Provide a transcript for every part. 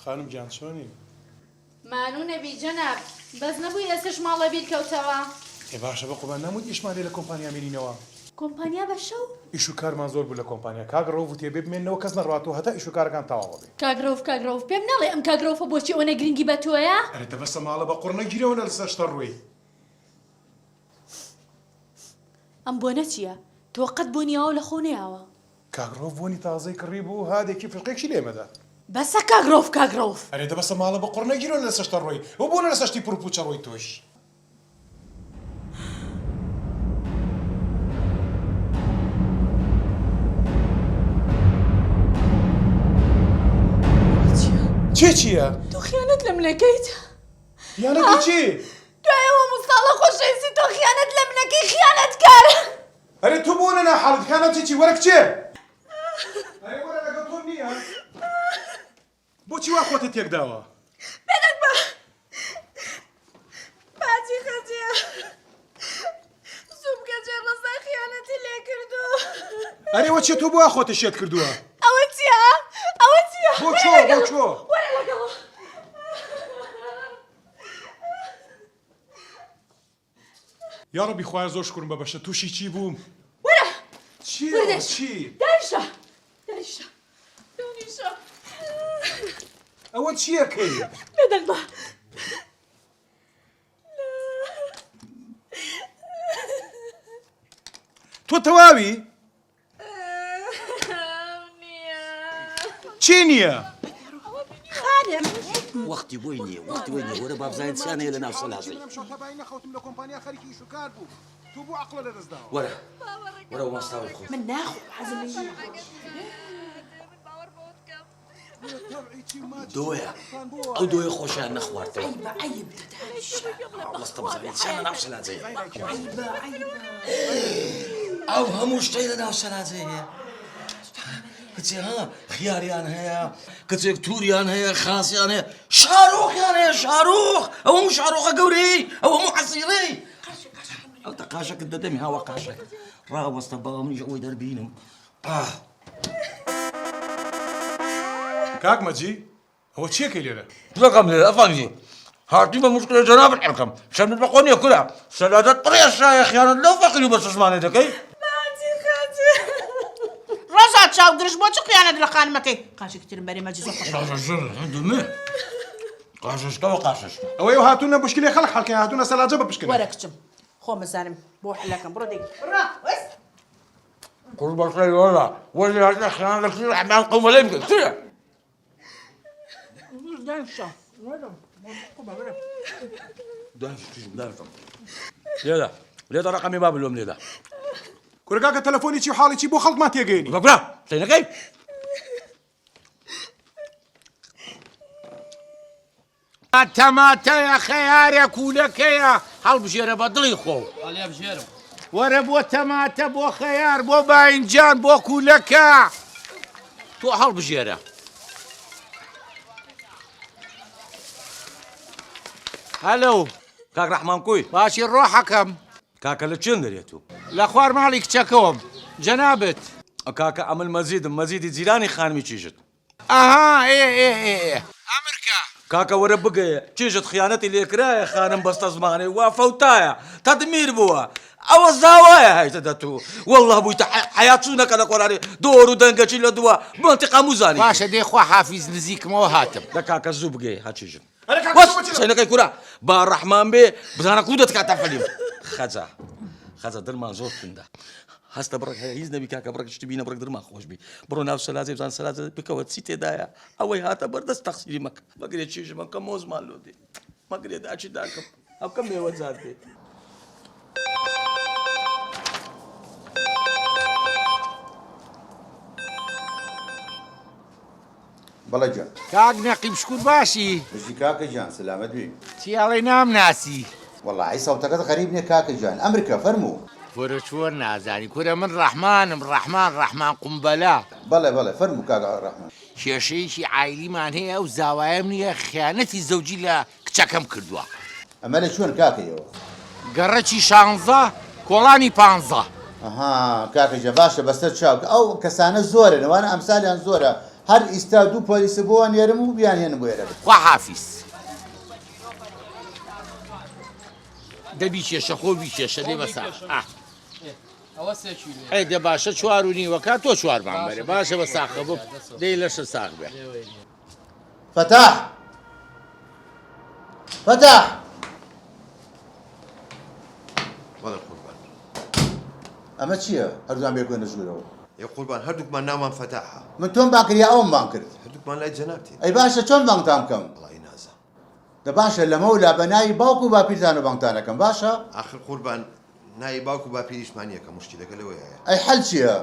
خانم گیان چۆنی؟ مانوو نەبی جەناب بەس نەبووی ئێستش ماڵە بیرکەوتەوە. ێ باشە بە قوبان نەمووی ئیشمان لێ لە کۆمپانیا مێنینەوە. کۆمپانیا بە شەو؟ ئیش و کارمان زۆر بوو لە کۆمپانیا کاگڕۆڤ و تێبێ بمێنەوە کەس نەڕاتەوە هەتا ئیش و کارەکان تەواو بێ. کاگرۆڤ پێم نەڵێ ئەم کاگرۆڤە بۆچی ئەوەنە گرنگی بە تۆیە؟ ئەرێ دەبەستە ماڵە بە قوڕ نەگیرەوە لەسەر شتە ڕووی. ئەم بۆنە چییە؟ تۆ قەت بۆنیەوە لە خۆ نەیاوە. کاگڕۆڤ بۆنی تازەی کڕی بوو هادێکی فرقێکی لێمەدا. بەسە کاگرۆڤ. ئەرێ دەبەستە ماڵە بە قوڕ نەگیرەوە لەسەر شتە ڕووی و بۆنە لەسەر شتی پڕپوچە ڕووی تۆش. چییە؟ تۆ خیانەت لە منەکەیت؟ یانەکەی چی؟ دوایەوە مستاڵە خۆشەویستی تۆ خیانەت لە منەکەی خیانەتکار. ئەرێ تۆ بۆ نەنا حاڵت خیانەتی چی وەرە کچێ؟ ئەرێ وەرە لەگەڵ تۆ نییە؟ بۆچی وا خۆتت تێکداوە؟ بێنک بە باجی خەجێ زوو بکەجێ ڕستای خیانەتی لێ کردو. ئەرێ وە چێ تۆ بۆ وا خۆتە شێت کردووە؟ ئەوە چییە؟ ئەوە چییە؟ بۆ چۆ؟ وەرە لەگەڵە. یا ڕەبی خوایە زۆر شکرم بە بەشە تووشی چی بووم؟ وەرە چی؟ داریشە دونیشە ئەوە چیەکەی؟ بێدەنگ بە تۆ تەواوی؟ چی نییە؟ وەختی بۆی نییە وەرە بابزانین چیان هەیە لە ناو سەلازەی نەخەوتم لە کۆمپانیا خەریکی ئیش و کار بوو تۆ بۆ عەقڵە لەدەستداوە. وەرە ماستاوی خۆ من ناخۆ حەزم لێ نییە. دۆیە ئەو دۆیە خۆشیان نەخواردەوە عیب دەدانیشە وەستە بزانین چیان لە ناو سەلازەی ئەو هەموو شتەی لە ناو سەلازەی هەیە کچێ ها خیاریان هەیە کچێک تووریان هەیە خاسیان هەیە شارۆخیان هەیە شارۆخ ئەو هەموو شارۆخە گەورەی ئەو هەموو حەسیرەی ئەو تا قاشەکت دەدەمی هاوە قاشەک ڕاوەستە بەڵام منیش ئەوەی دەربینم کاک مەجی ئەوە چیەکەی لێرە؟ بەقەم لێرە ئەفەنگی هاتی بە مشکلە جەنابەت حەکەم شەرمت بە خۆ نییە کورە سەلادەت پڕیە شایە خیانەت لەو فەقیری بە چشمانێ دەکەی ڕۆژات چاوگرش بۆ چ خیانەت لە خانمەکەی قاشێکترم بەرێ مەجزە دمێ قاششکەوە قاشش ئەوەی هاتوونە بشکلێ خەڵک حەڵکەی هاتوونە سەلاجە بە بشکێنە. وەرە کچم خۆ مەزانم بۆ حلەکەم بڕۆ دێک قول بەشەی وەرە وەری هاتە خیانەتی حەمان قەومەلەی بکەن چییە؟ لێدە ڕقەمی با بلۆم لێدە کورگاکە تەلەفۆنی چی حاڵی چی بۆ خەڵکمان تێگەیەنی. بەبرا سینەکەی تەماتەیە خەیارە کوولەکەیە هەڵبژێرە بە دڵی خۆ وەرە بۆ تەماتە بۆ خەیار بۆ باینجان بۆ کوولەکە تۆ هەڵبژێرە هەلو کاک ڕەحمان کوی باشی ڕۆحەکەم کاکە لە چێن دەرێت و لە خوار ماڵی کچەکەوم جەنابەت کاکە ئەمن مەزیدی جیرانی خانمی چیژت ئەها ئەمریکا کاکە وەرە بگەیە چیژت خیانەتی لێکرایە خانم بەستە زمانەی وا فەوتایە تەدمیر بووە ئەوە زاوایە هایتە دەتوو وەڵڵا بوویتە حەیات چوونەکە لە قۆرانی دۆر و دەنگەچی لە دووە منتیقا موزانی باشە دێ خوا حافیز نزیکمەوە هاتم لە کاکە زوو بگەی هاچیژن سینەکەی کورا با ڕەحمان بێ بزانە کوودت کاتە فەلیم خەجە دڵمان زۆر توندە هەستە بڕێک هەیە هیچ نەبی کاکە بڕێک شتی بینە بڕێک دڵمان خۆش بی بڕۆ ناو سەلازێ بزان سەلازە بکەوە چی تێدایە ئەوەی هاتە بەردەست تەقسیری مەکە مەگرێ چیژمە کە مۆزمان لۆ دێ مەگرێ داچی داکەم ئەو کەم مێوەجار دێ بەڵێ جان کاک نەقیب شکور باشی بژی کاکە جان سلامەت بی چیاڵی نام ناسی وەڵاهی سەوتەکەت غەریب نییە کاکە جان ئەمریکا فەرموو وەرە چۆر نازانی کورە من ڕەحمانم ڕەحمان قومبەلا بەڵێ فەرموو کاکە ڕەحمان کێشەیەکی عایلیمان هەیە ئەو زاوایەم نییە خیانەتی زەوجی لە کچەکەم کردووە ئەمە لە چۆن کاکەیەوە گەڕەکی 16 کۆڵانی 15 ئەها کاکەجە باشە بەسەر چاوکە ئەو کەسانە زۆرە نەوانە ئەمسالیان زۆرە هەر ئیستا دوو پۆلیسە بۆ نێرم و بیانهێنم بۆ ئێرە خوا حافیز دەبی کێشە خۆ بی کێشە دێ بەسا ئەی دە باشە 4:30 تۆ 4مان بەرێ باشە بە ساخە بۆ دەی لەشە ساغ بێ فتاح فتاح والله قربان ئەمە چییە هەردووان بێکۆنە ژوورەوە يا قربان هردوكمان ناومان فتحها من تۆم باکریا ئەوم بان کرد هردوكمان لا جنابتي ئەی باشە چۆن بانگتان بکەم الله ينازع دە باشە لەمەولا بەناوی باوکو و باپیرتان و بانگتانەکەم باشە اخر قربان ناي باوكو باپیریش مانیە کە مشکلەکە لەوەیە ئەی حەل چییە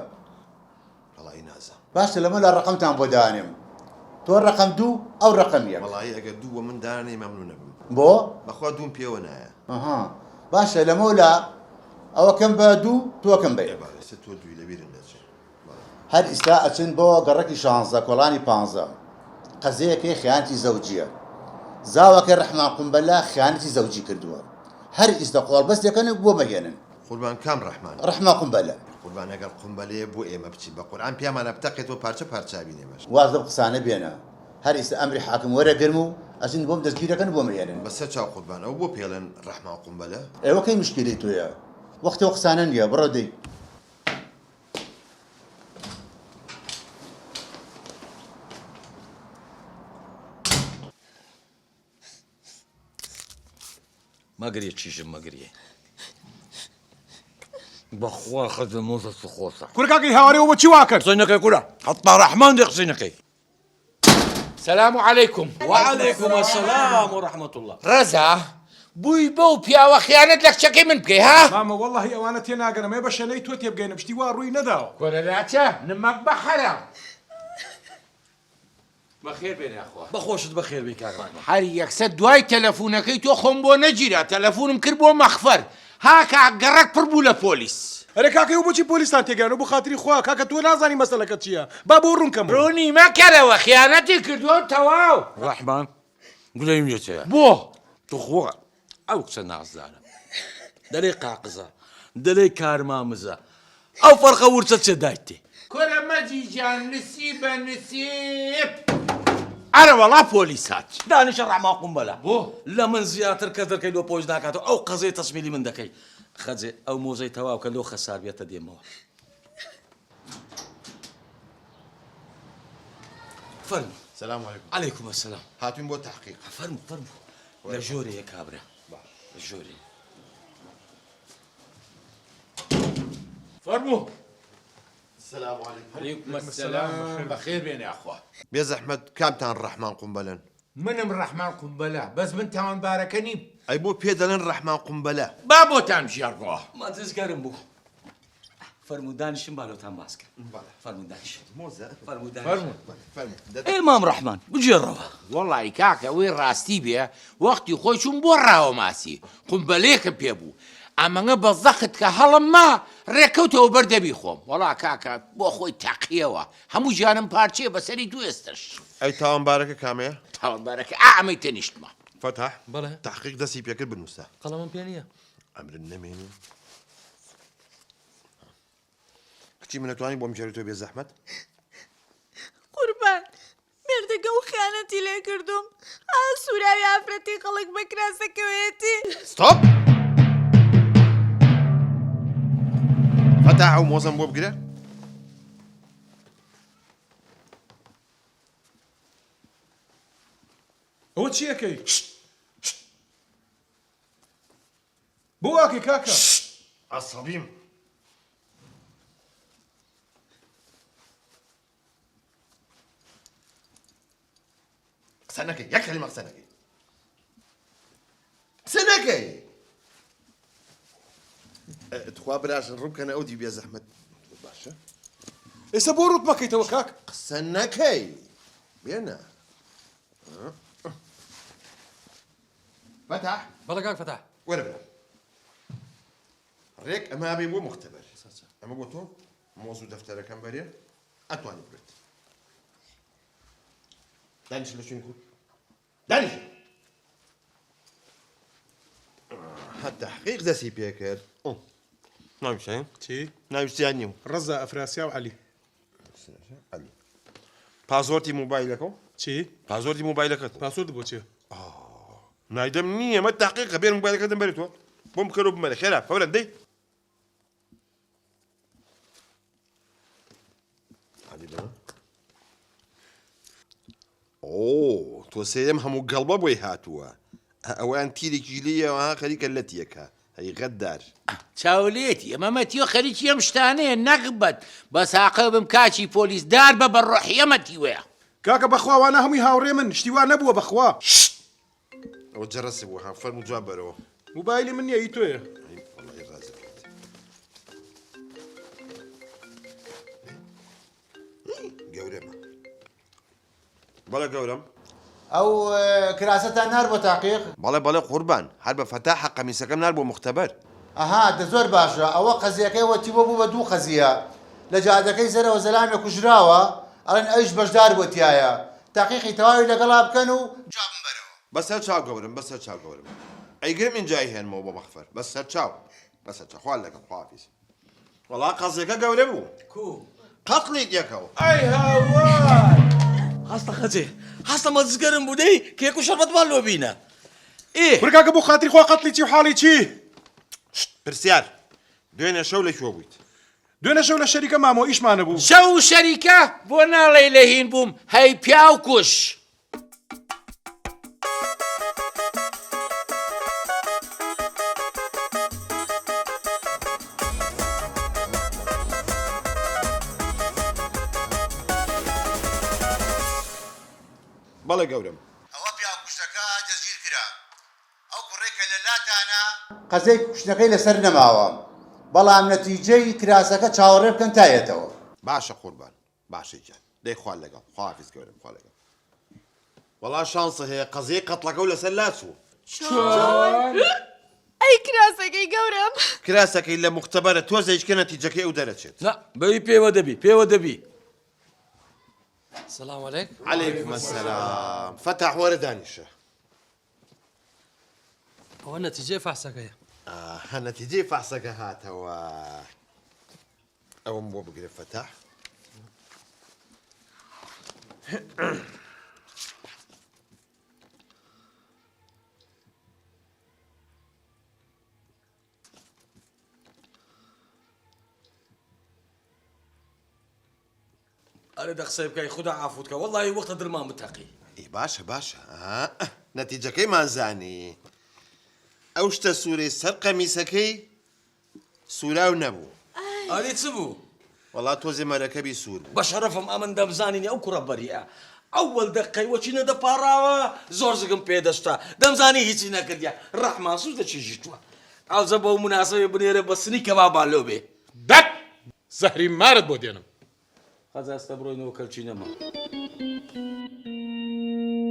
الله ينازع باشە لەمەلا ڕقمتان بۆ دانێم تۆ ڕقم 2 ئەو ڕقم 1 والله ئەگەر دوو من دانەی مەمنونە بم بۆ بەخوا دووم پێوە نایە ئەها باشە لەمەولا ئەوەکەم بە 2 تۆکەم بە 1 سە تۆ دووی لەبیرم دەچێت هەر ئیستا ئەچن بۆ گەڕەکی 16 کۆڵانی 15 قەزەیەکەی خیانەتی زەوجیە زاوەکە ڕەحمان قومبەلا خیانەتی زەوجی کردووە هەر ئیستا قۆڵبەست دەکەن بۆ مەهێنن قوربان کام ڕەحمان ڕەحمان قومبەلا قوربان ئەگەر قومبەلەیە بۆ ئێمە بچین بە قورئان پیامانە بتەقێتەوە پارچە پارچابینێمەش واز لەم قسانە بێنە هەر ئیستا ئەمری حاکم وەرەگرم و ئەچن بۆم دەستگیرەکەن بۆ مەهێنن بەسەر چاو قوربان ئەو بۆ پێڵێن ڕەحمان قومبەلە ئێوە کەی مشکلی تۆیە وەختەوە قسانە نییە بڕۆ دەی مەگرێ چیژم مەگرێ بەخوا خەزە مۆزە سخۆسە کورکاکی هاوارەوە بۆ چی واکرد قسەینەکەی کورە حەتا ڕەحمان دێ قسەینەکەی سەلام عەلەیکوم وعەلەیکوم ئەسەلام وڕەحمەت الله ڕەزا بووی بەو پیاوە خیانەت لە کچەکەی من بکەی ها مامە وەڵڵاهی ئەوانە تێناگەنم ێ بە شەلەی تۆ تێبگەینە پشتی وا ڕووی نەداوە کۆرەلاچە نمەک بە حەرام بەخێر بێنێ ئەخوا بەخۆشت بەخێر بێ کاکمان هەر یەکسە دوای تەلەفونەکەی تۆ خۆم بۆ نەگیرا تەلەفونم کرد بۆ مەخفەر ها کاک گەڕەک پڕ بوو لە پۆلیس ئەرێ کاکەی و بۆچی پۆلیسان تێگەیانەوە بۆ خاتری خوا کاکە تۆ نازانی مەسەلەکە چییە با بۆ ڕوونکەم ڕوونی مەکەرەوە خیانەتی کردووە و تەواو ڕەحمان گولەیم لێتەیە بۆ توخوا ئەو قسە نازدانە دەلێ قاقزە دەلێ کارمامزە ئەو فەرقە ورچە چێ دایتێ کۆرە مەجیجان نسیبە نسیب ئەرە وەڵا پۆلیسات دانیشە ڕەحمان قومبەلا بۆ لە من زیاتر کە دەکەی لۆ پۆش ناکاتەوە ئەو قەزەی تەسمیلی من دەکەی خەجێ ئەو مۆزەی تەواو کە لۆ خەسار بێتە دێمەوە فەرمو سلام علیکم عەلەیکوم ئەسەلام هاتوین بۆ تحقیق فەرمو فەرمو لە ژۆرەیە کابرا لە ژۆرێ فەرموو سلام علیکم عەلەیکوم ئەسەلام بەخێر بێنێ ئەخوا بێ زەحمەت کامتان ڕەحمان قومبەلن منم ڕەحمان قومبەلا بەس من تاوانبارەکە نیم ئەی بۆ پێ دەڵێن ڕەحمان قومبەلە با بۆتان ژێڕەوە ماززگەرم بوو فەرموو دانیشم بالۆتان باسکە فەرموو دانیش مۆزە فەرموو دانیش فەرموو فەرمو ئێمام ڕەحمان بجێڕەوە وەڵی کاکە ئەوەی ڕاستی بێ وەختی خۆی چوون بۆ ڕاوە ماسی قومبەلەیەکم پێ بوو ئەمەngە بە زەخت کە هەڵم ما ڕێکەوتەوە بەردەبی خۆم وەڵا کاکە بۆ خۆی تاقیەوە هەموو ژیانم پارچێ بەسەری دوێستش ئەی تاوانبارەکە کامەیە تاوانبارەکە ئامەی تەنیشتمە فتح بەڵێ تحقیق دەستی پێکرد بنووسە قەڵەمم پێ نییە ئەمرن نەمێنێ کچی منەتوانی بۆم جێری تۆ بێ زەحمەت قوربان مێردەکە و خیانەتی لێ کردوم سوراوی ئافرەتی خەڵک بە کراسەکەوێتی ستۆپ فتح ئەو مۆزەم بۆ بگرە ئەوە چیەکەی بۆ واکەی کاکە عەسەبیم قسە نەکەی یەک کەلیمە قسە نەکەی قسە نەکەی تخوا براشن ڕووکەنە ئەو دی بێ زەحمەت باشە ئێستا بۆ ڕوت مەکەیتەوە کاک قسە نەکەی بێنە فتح بەڵێ کاک فەتاح وەرە برە ڕێک ئەمە بێ بۆ مختبەر ئەمە بۆ تۆ مۆزوو دەفتەرەکەم بەرێ ئەتوانی بێت دانیش لە چین کو دانیش هەت تحقیق دەستی پێ کرد ناویشتین چی ناویشتیان نیو ڕەزا ئەفراسیا و عەلی عەلی پازۆرتی موبایلەکە چی؟ پازۆرتی موبایلەکەت پاسورد بۆ چی؟ نایدەم نییە مە تاقیقە بێن موبایلەکەتم بەرێتەوە بۆم بکەرە و بمەرە خێرا فەورە دەی ئۆ تۆ سێدەم هەموو گەڵبە بۆی هاتووە ئەویان تیرێکی لێەوە خەریکە لە تیەکە هەی غەددار چاولێتی ئەمەمە تیۆ خەریکی ئەم شتانەیە نەغبەت بە ساقە بم کاچی پۆلیسدار بە بەڕۆحیەمەتی وەیە کاکە بەخواوانە هەمووی هاوڕێ من شتیوان نەبووە بەخوا ئەوە جەڕەسی بوو هەم فەرمو جواب بەرەوە موبایلی من نییە ئی تۆیە گەورەمە بەڵە گەورم ئەو کراسەتان نار بۆ تاقیق بەڵێ قوربان هەر بە فەتاحە قەمیسەکەم نار بۆ مختبەر ئەها دە زۆر باشە ئەوە قەزیەکەی وەتیوە بوو بە دوو قەزیە لە جادەکەی زەرەوە زەلامێ کوژراوە ئەڵێن ئەویش بەشدار بۆ تایە تاقیقی تەواوی لەگەڵا بکەن و جوابم بەرەوە بەسەر چاو گەورم بەسەر چاو گەورم ئەیگرم ئینجای هێنمەوە بۆ مەخفەر بەسەر چاو بەسەر چاو خوال لەگەڵ خواپیس وەڵا قەزیەکە گەورە بوو قەتڵی یەکەوە ئەی هاوار هەستە خەجێ هەستە مەزگەرم بوو دەی کێک و شەربەتمان لۆ بینە کاکە بۆ خاتری خوا قەتڵی چی و حاڵی چی؟ پرسیار دوێنێ شەو لەکوێ بوویت دوێنێ شەو لە شەریکە مامۆ ئیشمانە بوو شەو شەریکە بۆ ناڵێ لە هین بووم هەی پیاو کوش بەڵێ گەورم ئەوە پیا کوشتەکە دەستگیر کرا ئەو کوڕێکە لە لاتانە قەزەی کوشتەکەی لەسەر نەماوە بەڵام نەتیجەی کراسەکە چاوەڕێ بکەن تایەتەوە باشە قوربان باشە گیان دەی خوال لەگەڵ خواحافیز گەورم خوا لەگەڵ وەڵا شانسە هەیە قەزەی قەتڵەکە و لەسەر لاسووە ئەی کراسەکەی گەورم کراسەکەی لە مختبەرە تۆزەیشکە نەتیجەکەی ئەو دەرەچێت نا بەوی پێوە دەبی سلام عليكم. عليكم السلام فتح وەرە دانیشە ئەوە نەتیجەی فەحسەکەیە نەتیجەی فەحسەکە هاتەوە ئەوم بۆ بگرێ فتح ئەرێ دەخسەی بکەی خوددا عافوتکە وەڵڵی وەختە درمان بتەقی ئی باشە باشە نەتیجەکەی مازانی ئەو شتە سوورەی سەر قەمیسەکەی سوراو نەبوو ئەری چ بوو؟ وەڵا تۆزێ مەرەکەبی سوور بوو بە شەرەفم ئەمن دەمزانینی ئەو کوڕە بەریە ئەوەل دەقەی وەچی نەدەپاڕاوە زۆر زگم پێدەشتا دەمزانی هیچی نەکردیا ڕەحمان سووس دەچێژی تووە ئەوزە بەو مناسەبێ بنێرە بە سنی کەبابان لۆ بێ دەت زەهری مارت بۆ دێنم خەجە ئەستە بڕۆینەوە کەلچی نەما